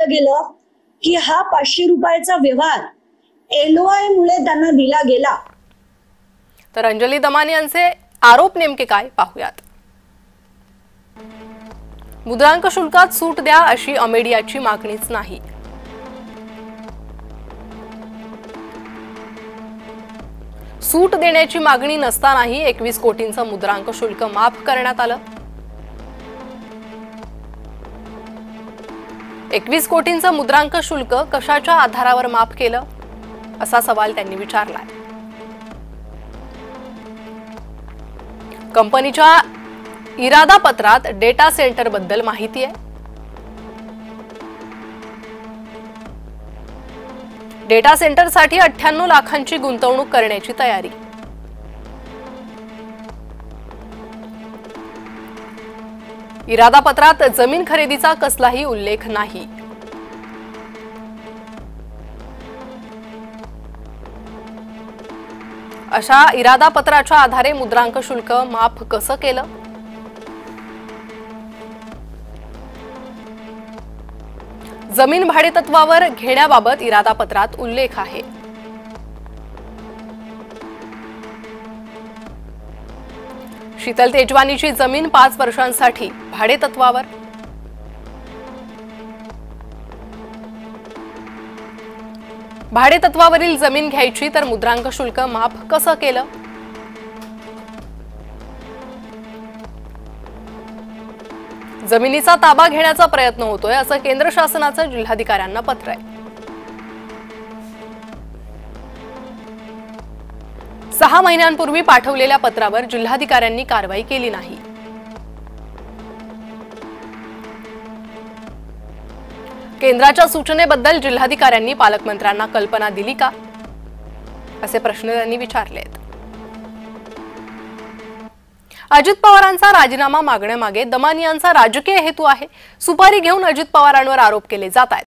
सांगितलं गेलं की हा 500 रुपयाचा व्यवहार LOI मुळे त्यांना दिला गेला। तर अंजली दमानी यांचे आरोप नेमके काय पाहूयात। मुद्रांक शुल्कात सूट द्या अशी अमेडियाची मागणीच नाही। सूट देण्याची मागणी नसतानाही 21 कोटींचं मुद्रांक शुल्क माफ करण्यात आलं। 21 कोटींचं मुद्रांक शुल्क कशाच्या आधारावर माफ केलं असा सवाल त्यांनी विचारलाय। कंपनीच्या इरादा पत्रात डेटा सेंटर बद्दल माहिती आहे। डेटा सेंटरसाठी 98 लाखांची गुंतवणूक करण्याची तयारी। इरादा पत्रात जमीन खरेदीचा कसलाही उल्लेख नाही। अशा इरादा पत्राच्या आधारे मुद्रांक शुल्क माफ कसं केलं? जमीन भाडेतत्वावर घेण्याबाबत इरादा पत्रात उल्लेख आहे। शीतल तेजवानीची जमीन 5 वर्षांसाठी भाडेतत्वावर। भाडेतत्वावरील जमीन घ्यायची तर मुद्रांक शुल्क माफ कसं केलं? जमिनीचा ताबा घेण्याचा प्रयत्न होतोय असं केंद्र शासनाचं जिल्हाधिकाऱ्यांना पत्र आहे। 6 महिन्यांपूर्वी पाठवलेल्या पत्रावर जिल्हाधिकाऱ्यांनी कारवाई केली नाही। केंद्राच्या सूचनेबद्दल जिल्हाधिकाऱ्यांनी पालकमंत्र्यांना कल्पना दिली का असे प्रश्न त्यांनी विचारले आहेत। अजित पवारांचा राजीनामा मागण्यामागे दमानी यांचा राजकीय हेतू आहे। सुपारी घेऊन अजित पवारांवर आरोप केले जात आहेत।